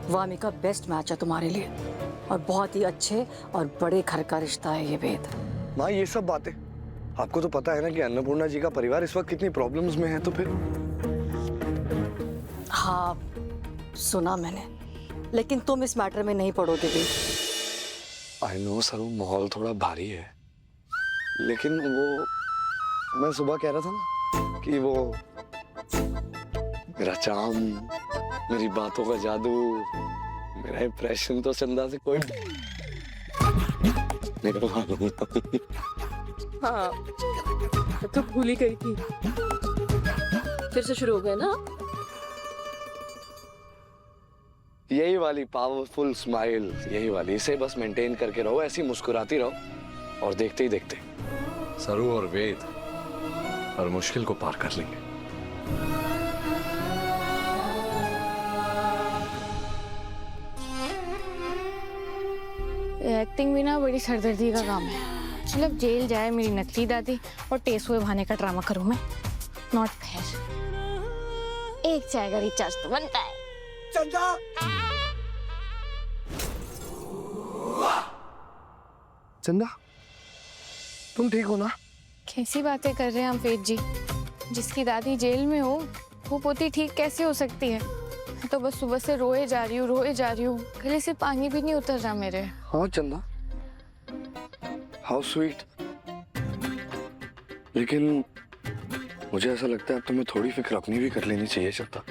वामी का best match है तुम्हारे लिए और बहुत ही अच्छे और बड़े घर का रिश्ता है ये वेद। माँ ये सब बातें आपको तो पता है ना कि अन्नपूर्णा जी का परिवार इस वक्त कितनी प्रॉब्लम्स में है, तो फिर हाँ सुना मैंने, लेकिन तुम इस मैटर में नहीं पड़ोगे वेद। आई नो सर, माहौल थोड़ा भारी है, लेकिन वो मैं सुबह कह रहा था ना कि वो मेरा चार्म, मेरी बातों का जादू, मेरा इंप्रेशन तो चंदा से कोई नहीं करवा लूंगा। हाँ तो भूल ही गई थी, फिर से शुरू हो गया ना। यही वाली पावरफुल स्माइल, यही वाली, इसे बस मेंटेन करके रहो, ऐसी मुस्कुराती रहो और देखते ही देखते सरू और वेद और मुश्किल को पार कर लेंगे। एक्टिंग भी ना बड़ी सरदर्दी का काम है। मतलब जेल जाए मेरी नकली दादी और टेस्ट हुए बहाने का ड्रामा करूं मैं, नॉट फेयर। एक चाय का रिचार्ज तो बनता है। चंदा चंदा तुम ठीक हो ना? कैसी बातें कर रहे हैं आप वेद जी? जिसकी दादी जेल में हो वो पोती ठीक कैसे हो सकती है? मैं तो बस सुबह से रोए जा रही हूँ, गले से पानी भी नहीं उतर रहा मेरे। हाँ चंदा, हाउ स्वीट। लेकिन मुझे ऐसा लगता है अब तुम्हें थोड़ी फिक्र अपनी भी कर लेनी चाहिए चंदा।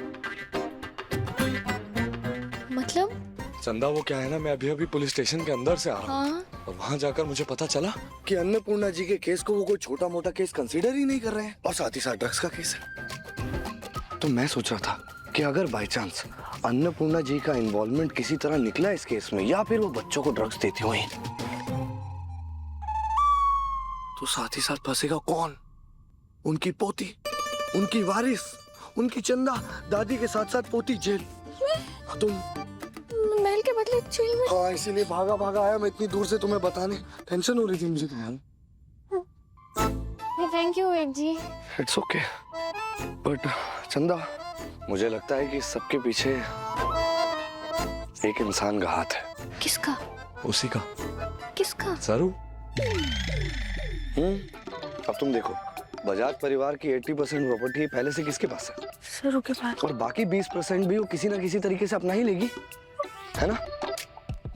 मतलब? चंदा वो क्या है ना, मैं अभी अभी पुलिस स्टेशन के अंदर से आ रहा हूँ। हाँ? और वहाँ जाकर मुझे पता चला कि अन्नपूर्णा जी के केस को वो कोई छोटा मोटा केस कंसीडर ही नहीं कर रहे हैं, और साथ ही साथ ड्रग्स का केस है। तो मैं सोच रहा था कि अगर बाय चांस अन्नपूर्णा जी का इन्वॉल्वमेंट किसी तरह निकला इस केस में, या फिर वो बच्चों को ड्रग्स देती हुई, तो साथ ही साथ फंसेगा कौन? उनकी पोती, उनकी वारिस, उनकी चंदा दादी के साथ साथ पोती जेल। तुम महल के बदले जेल में? हाँ, इसीलिए भागा भागा आया मैं इतनी दूर से तुम्हें बताने। टेंशन हो रही थी मुझे तुम्हारी। Thank you Ved ji. It's okay. But Chanda, मुझे लगता है कि सबके पीछे एक इंसान का हाथ है। किसका? उसी का। किसका? सरू। अब तुम देखो, बजाज परिवार की 80% प्रॉपर्टी पहले से किसके पास है? सरू के पास। और बाकी 20% भी वो किसी ना किसी तरीके से अपना ही लेगी, है ना?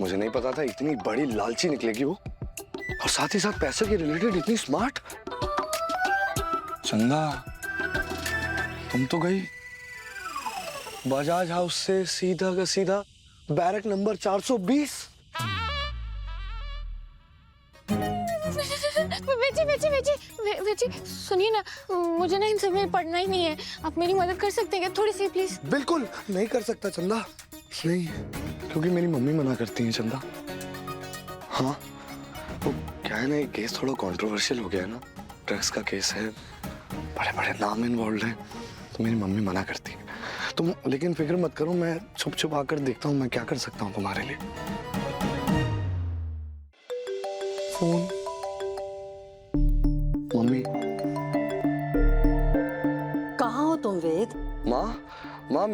मुझे नहीं पता था इतनी बड़ी लालची निकलेगी वो, और साथ ही साथ पैसे के रिलेटेड इतनी स्मार्ट। चंदा, तुम तो गई बजाज हाउस से सीधा का सीधा बैरक नंबर 420। बेची सुनिए ना, मुझे ना इन सब में पढ़ना ही नहीं है। आप मेरी मदद कर सकते हैं क्या थोड़ी सी प्लीज? बिल्कुल नहीं कर सकता चंदा, नहीं, क्योंकि मेरी मम्मी मना करती है चंदा। हाँ वो क्या है ना, ये केस थोड़ा कंट्रोवर्शियल हो गया है ना, ड्रग्स का केस है, बड़े बड़े नाम इन्वॉल्व हैं, तो मेरी मम्मी मना करती है। तुम लेकिन फिक्र मत करो, मैं छुप छुप आकर देखता हूँ मैं क्या कर सकता हूँ तुम्हारे लिए। फोन। मम्मी। कहाँ हो तुम वेद? माँ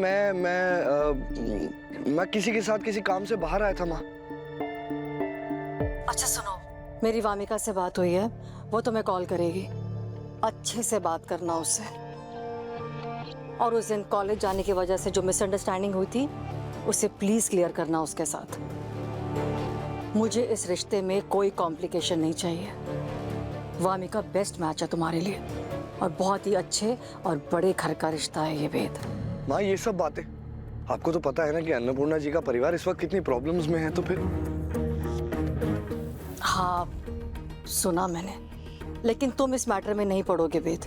मैं किसी के साथ किसी काम से बाहर आया था माँ। अच्छा सुनो, मेरी वामिका से बात हुई है, वो तुम्हें कॉल करेगी। अच्छे से बात करना उससे, और उस दिन कॉलेज जाने की वजह से जो मिसअंडरस्टैंडिंग हुई थी उसे प्लीज क्लियर करना उसके साथ। मुझे इस रिश्ते में कोई कॉम्प्लिकेशन नहीं चाहिए। वामिका बेस्ट मैच है तुम्हारे लिए और बहुत ही अच्छे और बड़े घर का रिश्ता है ये वेद। माँ ये सब बातें आपको तो पता है ना कि अन्नपूर्णा जी का परिवार इस वक्त कितनी प्रॉब्लम्स में है, तो फिर हाँ सुना मैंने, लेकिन तुम इस मैटर में नहीं पड़ोगे वेद।